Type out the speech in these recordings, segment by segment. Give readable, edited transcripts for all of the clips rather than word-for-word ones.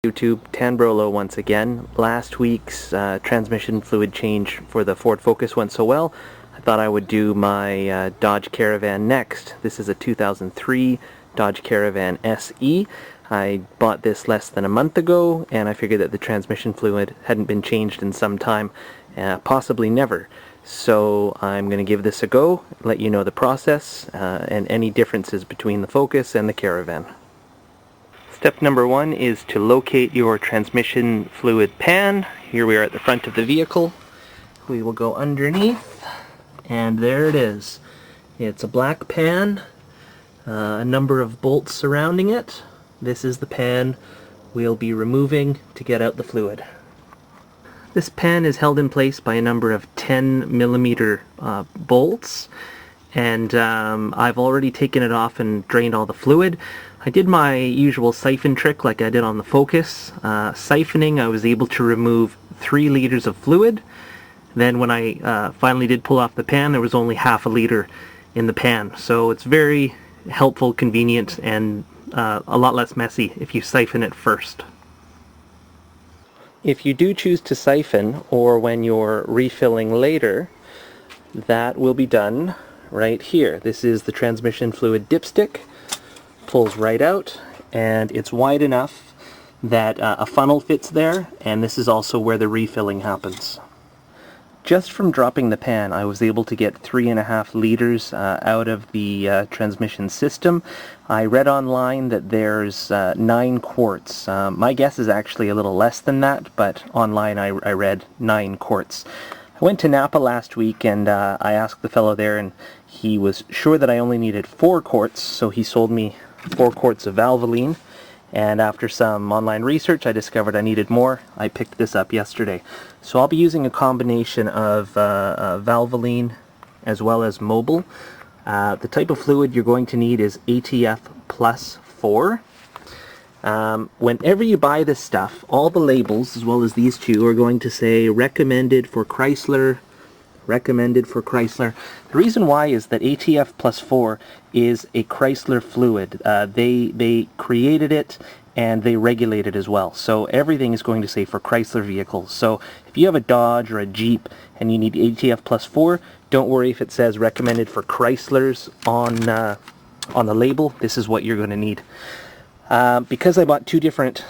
YouTube, Tanbrolo once again. Last week's transmission fluid change for the Ford Focus went so well, I thought I would do my Dodge Caravan next. This is a 2003 Dodge Caravan SE. I bought this less than a month ago, and I figured that the transmission fluid hadn't been changed in some time, possibly never. So I'm going to give this a go, let you know the process, and any differences between the Focus and the Caravan. Step number one is to locate your transmission fluid pan. Here we are at the front of the vehicle. We will go underneath, and there it is. It's a black pan, a number of bolts surrounding it. This is the pan we'll be removing to get out the fluid. This pan is held in place by a number of 10mm bolts, and I've already taken it off and drained all the fluid. I did my usual siphon trick like I did on the Focus. Siphoning, I was able to remove 3 liters of fluid. Then when I finally did pull off the pan, there was only half a liter in the pan. So it's very helpful, convenient, and a lot less messy if you siphon it first. If you do choose to siphon, or when you're refilling later, that will be done right here. This is the transmission fluid dipstick. Pulls right out, and it's wide enough that a funnel fits there, and this is also where the refilling happens. Just from dropping the pan, I was able to get 3.5 liters out of the transmission system. I read online that there's 9 quarts. My guess is actually a little less than that, but online I read 9 quarts. I went to Napa last week, and I asked the fellow there, and he was sure that I only needed 4 quarts, so he sold me 4 quarts of Valvoline, and after some online research I discovered I needed more. I picked this up yesterday. So I'll be using a combination of Valvoline as well as Mobil. The type of fluid you're going to need is ATF plus 4. Whenever you buy this stuff, all the labels, as well as these two, are going to say recommended for Chrysler, recommended for Chrysler. The reason why is that ATF plus 4 is a Chrysler fluid. They created it and they regulate it as well. So everything is going to say for Chrysler vehicles. So if you have a Dodge or a Jeep and you need ATF plus 4, don't worry if it says recommended for Chryslers on the label. This is what you're going to need. Because I bought 2 different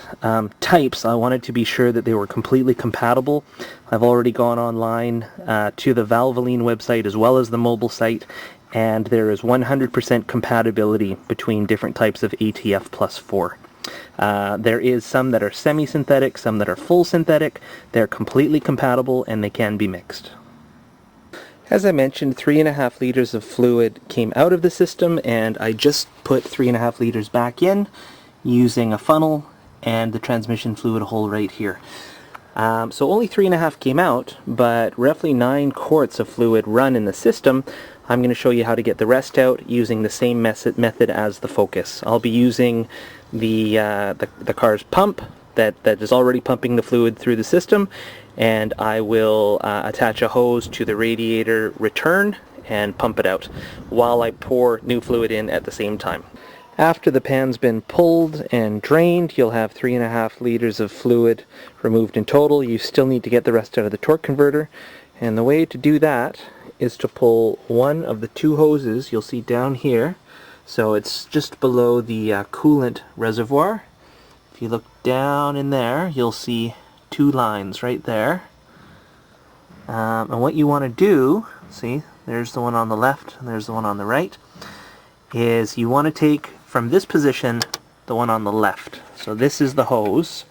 types, I wanted to be sure that they were completely compatible. I've already gone online to the Valvoline website as well as the Mobil site, and there is 100% compatibility between different types of ATF plus 4. There is some that are semi-synthetic, some that are full synthetic. They're completely compatible and they can be mixed. As I mentioned, 3.5 liters of fluid came out of the system, and I just put 3.5 liters back in using a funnel and the transmission fluid hole right here. So only 3.5 came out, but roughly 9 quarts of fluid run in the system. I'm going to show you how to get the rest out using the same method as the Focus. I'll be using the car's pump that is already pumping the fluid through the system, and I will attach a hose to the radiator return and pump it out while I pour new fluid in at the same time. After the pan's been pulled and drained, you'll have 3.5 liters of fluid removed in total. You still need to get the rest out of the torque converter, and the way to do that is to pull one of the 2 hoses you'll see down here. So it's just below the coolant reservoir. If you look down in there, you'll see 2 lines right there. And what you want to do, see, there's the one on the left and there's the one on the right, is you want to take from this position the one on the left. So this is the hose.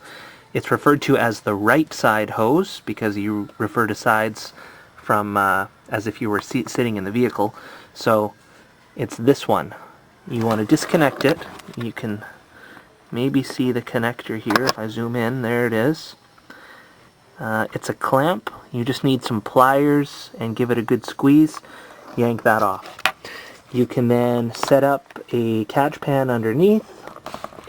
It's referred to as the right side hose because you refer to sides from as if you were sitting in the vehicle. So it's this one. You want to disconnect it. You can maybe see the connector here if I zoom in. There it is. It's a clamp. You just need some pliers and give it a good squeeze. Yank that off. You can then set up a catch pan underneath,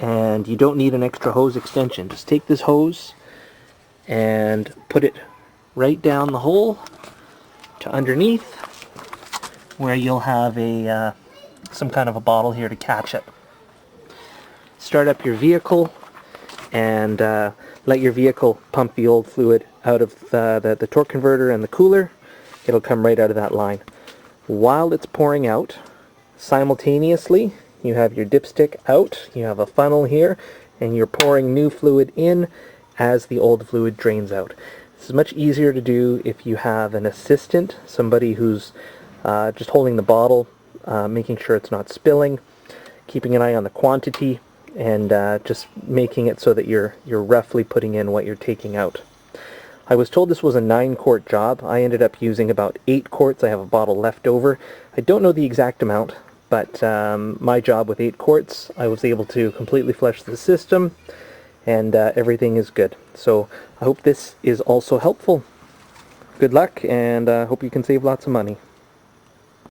and you don't need an extra hose extension. Just take this hose and put it right down the hole to underneath, where you'll have a some kind of a bottle here to catch it. Start up your vehicle. and let your vehicle pump the old fluid out of the torque converter and the cooler. It'll come right out of that line. While it's pouring out, simultaneously, you have your dipstick out, you have a funnel here, and you're pouring new fluid in as the old fluid drains out. This is much easier to do if you have an assistant, somebody who's just holding the bottle, making sure it's not spilling, keeping an eye on the quantity, and just making it so that you're roughly putting in what you're taking out. I was told this was a 9-quart job. I ended up using about 8 quarts. I have a bottle left over. I don't know the exact amount, but my job with 8 quarts, I was able to completely flush the system, and everything is good. So I hope this is also helpful. Good luck, and hope you can save lots of money.